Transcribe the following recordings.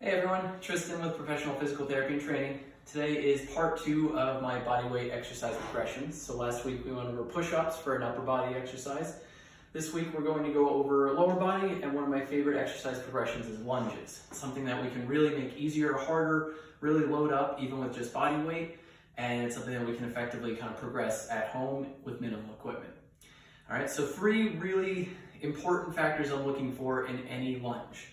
Hey everyone, Tristan with Professional Physical Therapy and Training. Today is part 2 of my bodyweight exercise progressions. So last week we went over push-ups for an upper body exercise. This week we're going to go over lower body, and one of my favorite exercise progressions is lunges. Something that we can really make easier or harder, really load up even with just body weight, and it's something that we can effectively kind of progress at home with minimal equipment. All right, so 3 really important factors I'm looking for in any lunge.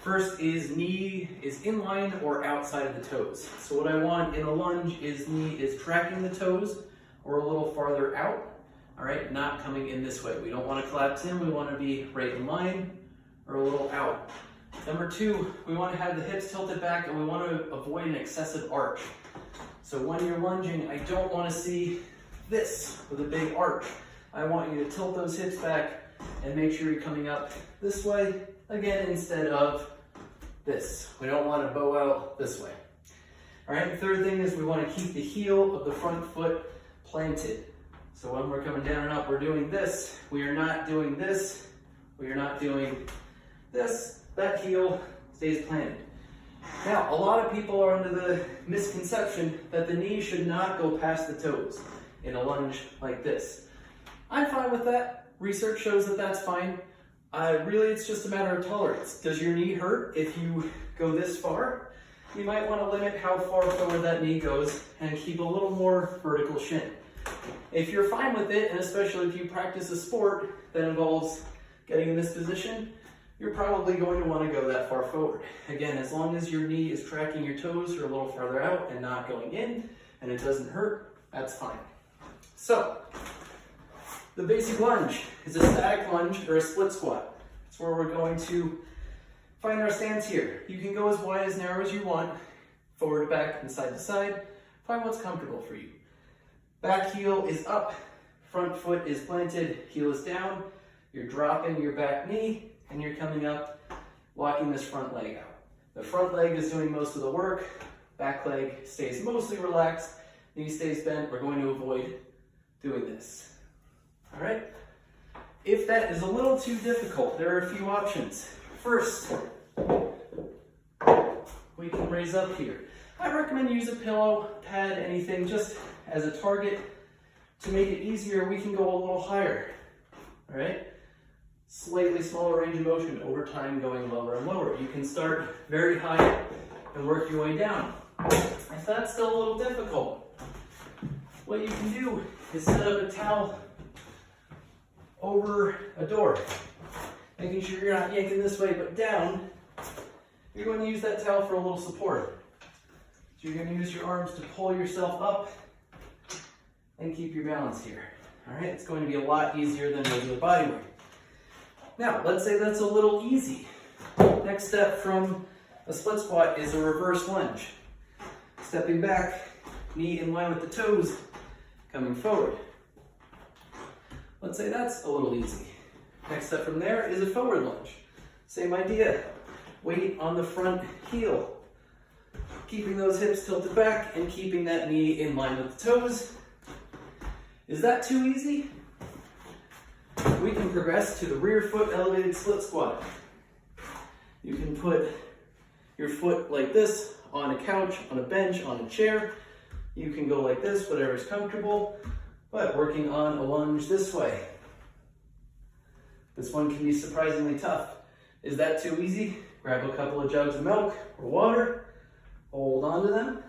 First is knee is in line or outside of the toes. So what I want in a lunge is knee is tracking the toes or a little farther out, all right, not coming in this way. We don't want to collapse in, we want to be right in line or a little out. Number 2, we want to have the hips tilted back and we want to avoid an excessive arch. So when you're lunging, I don't want to see this with a big arch. I want you to tilt those hips back and make sure you're coming up this way, again, instead of this. We don't want to bow out this way. All right, the third thing is we want to keep the heel of the front foot planted. So when we're coming down and up, we're doing this. We are not doing this. We are not doing this. That heel stays planted. Now, a lot of people are under the misconception that the knee should not go past the toes in a lunge like this. I'm fine with that. Research shows that that's fine. Really, it's just a matter of tolerance. Does your knee hurt if you go this far? You might want to limit how far forward that knee goes and keep a little more vertical shin. If you're fine with it, and especially if you practice a sport that involves getting in this position, you're probably going to want to go that far forward. Again, as long as your knee is tracking your toes or a little farther out and not going in, and it doesn't hurt, that's fine. So, the basic lunge is a static lunge or a split squat. It's where we're going to find our stance here. You can go as wide as narrow as you want, forward to back and side to side. Find what's comfortable for you. Back heel is up, front foot is planted, heel is down. You're dropping your back knee and you're coming up, walking this front leg out. The front leg is doing most of the work. Back leg stays mostly relaxed, knee stays bent. We're going to avoid doing this. All right, if that is a little too difficult, there are a few options. First, we can raise up here. I recommend use a pillow, pad, anything, just as a target. To make it easier, we can go a little higher, all right? Slightly smaller range of motion over time, going lower and lower. You can start very high and work your way down. If that's still a little difficult, what you can do is set up a towel over a door, making sure you're not yanking this way but down. You're going to use that towel for a little support. So you're going to use your arms to pull yourself up and keep your balance here. All right, it's going to be a lot easier than regular body weight. Now, let's say that's a little easy. Next step from a split squat is a reverse lunge. Stepping back, knee in line with the toes, coming forward. Let's say that's a little easy. Next step from there is a forward lunge. Same idea. Weight on the front heel. Keeping those hips tilted back and keeping that knee in line with the toes. Is that too easy? We can progress to the rear foot elevated split squat. You can put your foot like this on a couch, on a bench, on a chair. You can go like this, whatever's comfortable. But working on a lunge this way. This one can be surprisingly tough. Is that too easy? Grab a couple of jugs of milk or water, hold on to them.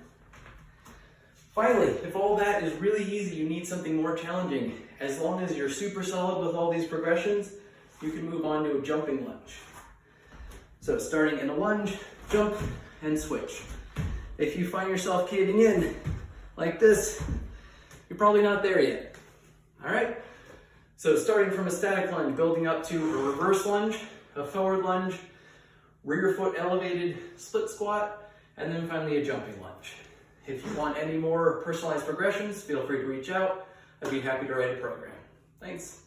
Finally, if all that is really easy, you need something more challenging. As long as you're super solid with all these progressions, you can move on to a jumping lunge. So starting in a lunge, jump and switch. If you find yourself caving in like this, you're probably not there yet, all right? So starting from a static lunge, building up to a reverse lunge, a forward lunge, rear foot elevated split squat, and then finally a jumping lunge. If you want any more personalized progressions, feel free to reach out. I'd be happy to write a program. Thanks.